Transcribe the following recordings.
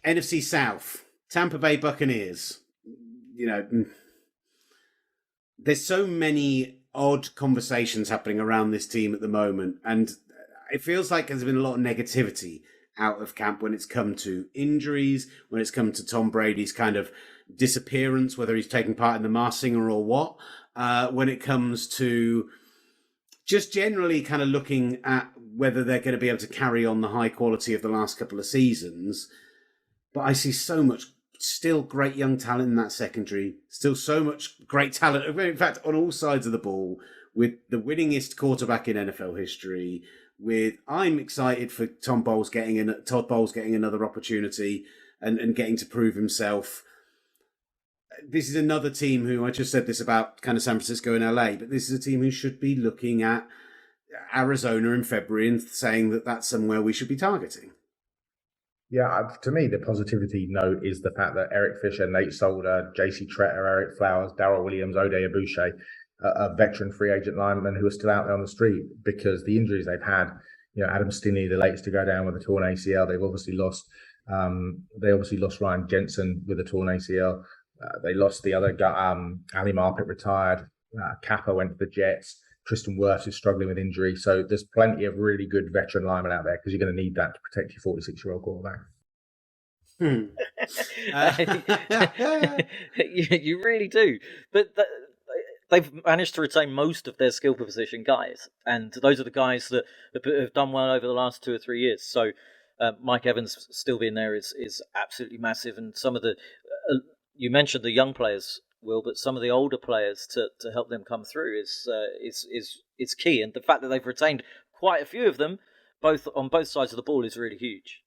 NFC South, Tampa Bay Buccaneers. There's so many odd conversations happening around this team at the moment, and it feels like there's been a lot of negativity out of camp when it's come to injuries, when it's come to Tom Brady's kind of disappearance, whether he's taking part in the Masked Singer or what, when it comes to just generally kind of looking at whether they're going to be able to carry on the high quality of the last couple of seasons. But I see so much still great young talent in that secondary, still so much great talent, in fact, on all sides of the ball, with the winningest quarterback in NFL history, I'm excited for Todd Bowles getting another opportunity and getting to prove himself. This is another team who, I just said this about kind of San Francisco and LA, but this is a team who should be looking at Arizona in February and saying that that's somewhere we should be targeting. Yeah, to me, the positivity note is the fact that Eric Fisher, Nate Solder, JC Tretter, Eric Flowers, Darrell Williams, Oday Abouche, a veteran free agent lineman who are still out there on the street, because the injuries they've had, Adam Stinney, the latest to go down with a torn ACL. They've obviously lost. They obviously lost Ryan Jensen with a torn ACL. They lost the other guy. Ali Marpet retired. Kappa went to the Jets. Tristan Wirfs is struggling with injury. So there's plenty of really good veteran linemen out there, because you're going to need that to protect your 46-year-old quarterback. You really do. But they've managed to retain most of their skill position guys. And those are the guys that have done well over the last 2 or 3 years. So Mike Evans still being there is absolutely massive. And some of the... you mentioned the young players, Will, but some of the older players to help them come through is key. And the fact that they've retained quite a few of them, on both sides of the ball, is really huge.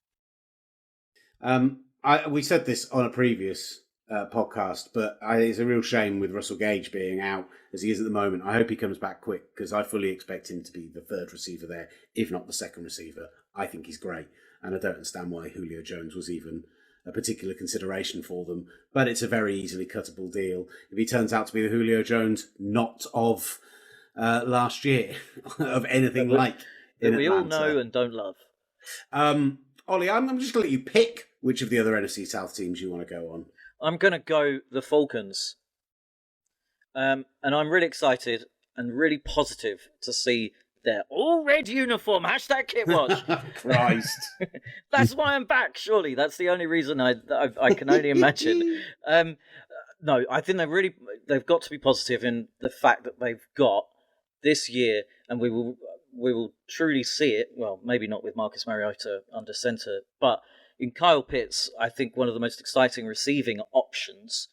We said this on a previous podcast, but it's a real shame with Russell Gage being out as he is at the moment. I hope he comes back quick, because I fully expect him to be the third receiver there, if not the second receiver. I think he's great, and I don't understand why Julio Jones was even a particular consideration for them, but it's a very easily cuttable deal. If he turns out to be the Julio Jones not of last year, of anything like in we Atlanta. all know and don't love. Ollie, I'm just going to let you pick which of the other NFC South teams you want to go on. I'm going to go the Falcons. And I'm really excited and really positive to see their all-red uniform. # Kit Watch. Christ. That's why I'm back, surely. That's the only reason I can only imagine. No, I think they've got to be positive in the fact that they've got this year, and we will truly see it. Well, maybe not with Marcus Mariota under center, but in Kyle Pitts, I think one of the most exciting receiving options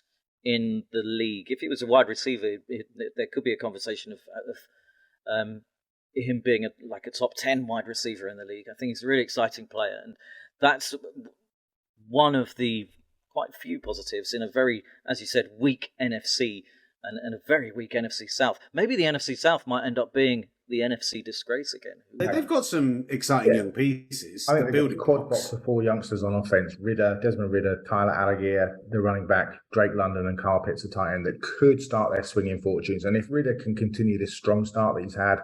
in the league. If he was a wide receiver, there could be a conversation of him being a top 10 wide receiver in the league. I think he's a really exciting player, and that's one of the quite few positives in a very, as you said, weak NFC and a very weak NFC South. Maybe the NFC South might end up being the NFC disgrace again. They've got some exciting young pieces. I think they've got the quad box of 4 youngsters on offense: Desmond Ridder, Tyler Algier, the running back, Drake London, and Kyle Pitts, the tight end, that could start their swinging fortunes. And if Ridder can continue this strong start that he's had,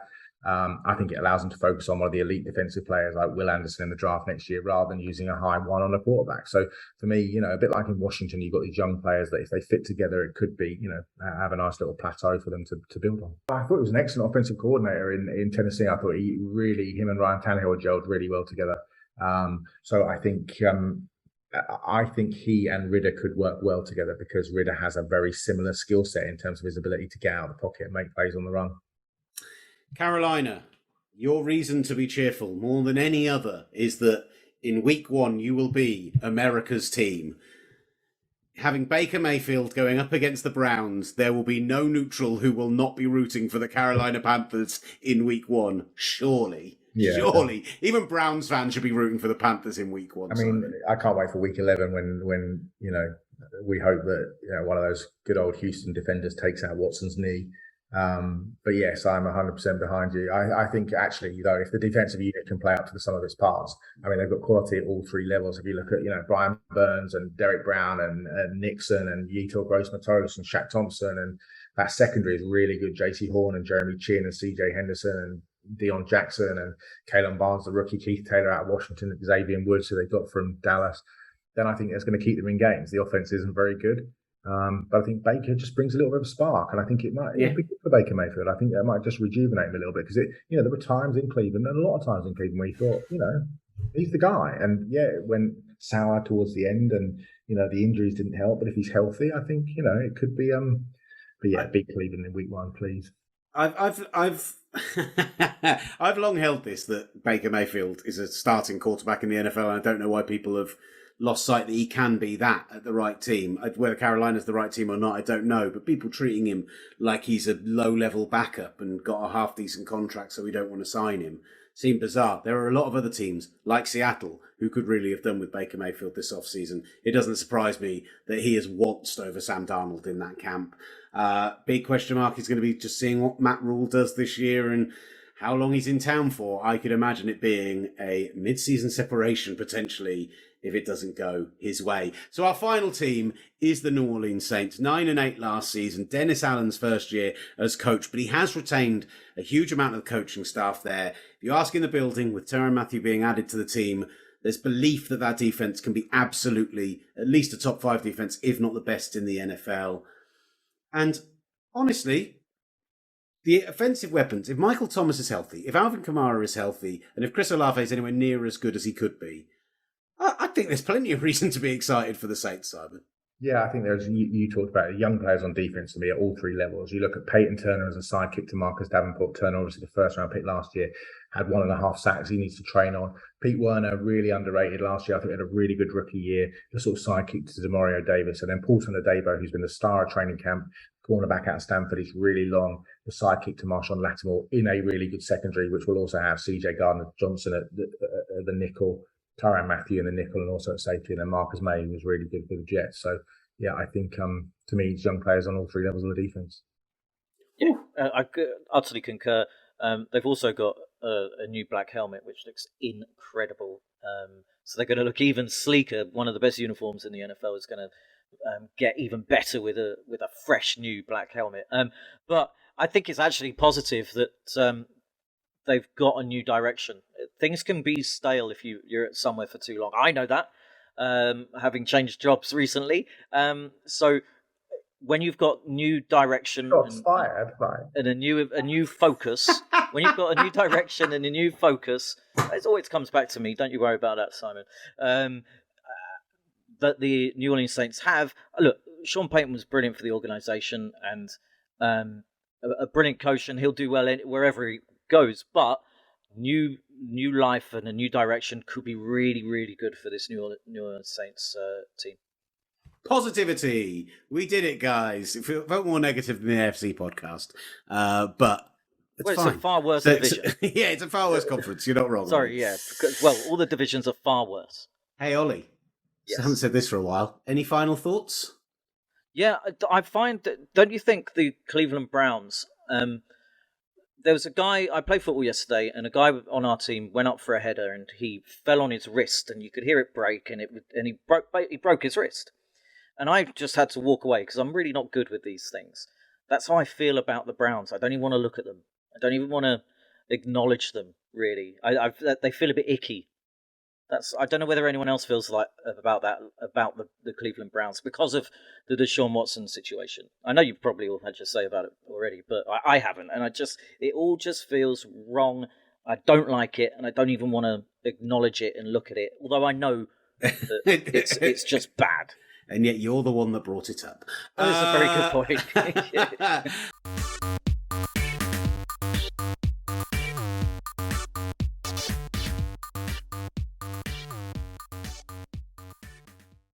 I think it allows them to focus on one of the elite defensive players like Will Anderson in the draft next year, rather than using a high one on a quarterback. So for me, a bit like in Washington, you've got these young players that if they fit together, it could be, have a nice little plateau for them to build on. I thought he was an excellent offensive coordinator in Tennessee. I thought him and Ryan Tannehill gelled really well together. So I think he and Ridder could work well together, because Ridder has a very similar skill set in terms of his ability to get out of the pocket and make plays on the run. Carolina, your reason to be cheerful more than any other is that in week 1 you will be America's team. Having Baker Mayfield going up against the Browns, there will be no neutral who will not be rooting for the Carolina Panthers in week 1, surely. Yeah. Surely. Even Browns fans should be rooting for the Panthers in week 1. I mean, I can't wait for week 11 when we hope that one of those good old Houston defenders takes out Watson's knee. But yes, I'm 100% behind you. I think actually, if the defensive unit can play up to the sum of its parts, I mean, they've got quality at all 3 levels. If you look at, Brian Burns and Derek Brown and Nixon and Yetur Gross-Matos and Shaq Thompson, and that secondary is really good. JC Horn and Jeremy Chin and CJ Henderson and Deion Jackson and Kalen Barnes, the rookie, Keith Taylor out of Washington, Xavier Woods, who they got from Dallas. then I think that's going to keep them in games. The offense isn't very good. But I think Baker just brings a little bit of a spark, and I think it might be good for Baker Mayfield. I think that might just rejuvenate him a little bit because there were times in Cleveland, and a lot of times in Cleveland, where you thought, he's the guy. And it went sour towards the end, and the injuries didn't help. But if he's healthy, I think it could be. But beat Cleveland in week 1, please. I've I've long held this that Baker Mayfield is a starting quarterback in the NFL, and I don't know why people have lost sight that he can be that at the right team. Whether Carolina's the right team or not, I don't know. But people treating him like he's a low-level backup and got a half-decent contract, so we don't want to sign him, seem bizarre. There are a lot of other teams, like Seattle, who could really have done with Baker Mayfield this offseason. It doesn't surprise me that he has waltzed over Sam Darnold in that camp. Big question mark is going to be just seeing what Matt Rule does this year and how long he's in town for. I could imagine it being a mid-season separation, potentially, if it doesn't go his way. So our final team is the New Orleans Saints. 9-8 last season. Dennis Allen's first year as coach, but he has retained a huge amount of the coaching staff there. If you ask in the building, with Tyrann Mathieu being added to the team, there's belief that defense can be absolutely at least a top 5 defense, if not the best in the NFL. And honestly, the offensive weapons, if Michael Thomas is healthy, if Alvin Kamara is healthy, and if Chris Olave is anywhere near as good as he could be, I think there's plenty of reason to be excited for the Saints, Simon. Yeah, I think you talked about young players on defense to me at all 3 levels. You look at Peyton Turner as a sidekick to Marcus Davenport. Turner, obviously the first round pick last year, had 1.5 sacks he needs to train on. Pete Werner, really underrated last year. I think had a really good rookie year. The sort of sidekick to Demario Davis. And then Paul Adebo, who's been the star of training camp, cornerback out of Stanford. He's really long. The sidekick to Marshawn Lattimore in a really good secondary, which will also have CJ Gardner-Johnson at the nickel, Tyrann Mathieu in the nickel, and also at safety, and then Marcus May, who was really good for the Jets. So, yeah, I think to me, it's young players on all 3 levels of the defense. Yeah, I utterly concur. They've also got a new black helmet, which looks incredible. So they're going to look even sleeker. One of the best uniforms in the NFL is going to get even better with a fresh new black helmet. But I think it's actually positive that they've got a new direction. Things can be stale if you're at somewhere for too long. I know that, having changed jobs recently. So when you've got new direction and a new focus, when you've got a new direction and a new focus, it always comes back to me. Don't you worry about that, Simon. That the New Orleans Saints have. Look, Sean Payton was brilliant for the organization and a brilliant coach, and he'll do well wherever he goes. But new life and a new direction could be really, really good for this New Orleans Saints team. Positivity. We did it, guys. It felt more negative than the AFC podcast. But it's fine. A far worse division. Yeah, it's a far worse conference. You're not wrong. Sorry, yeah. All the divisions are far worse. Hey, Ollie. Yes. I haven't said this for a while. Any final thoughts? Yeah, I find that, don't you think the Cleveland Browns, there was a guy, I played football yesterday, and a guy on our team went up for a header and he fell on his wrist and you could hear it break and he broke his wrist. And I just had to walk away because I'm really not good with these things. That's how I feel about the Browns. I don't even want to look at them. I don't even want to acknowledge them, really. They feel a bit icky. I don't know whether anyone else feels like about the Cleveland Browns because of the Deshaun Watson situation. I know you've probably all had your say about it already, but I haven't, and it all just feels wrong. I don't like it, and I don't even want to acknowledge it and look at it. Although I know that it's just bad, and yet you're the one that brought it up. That's a very good point.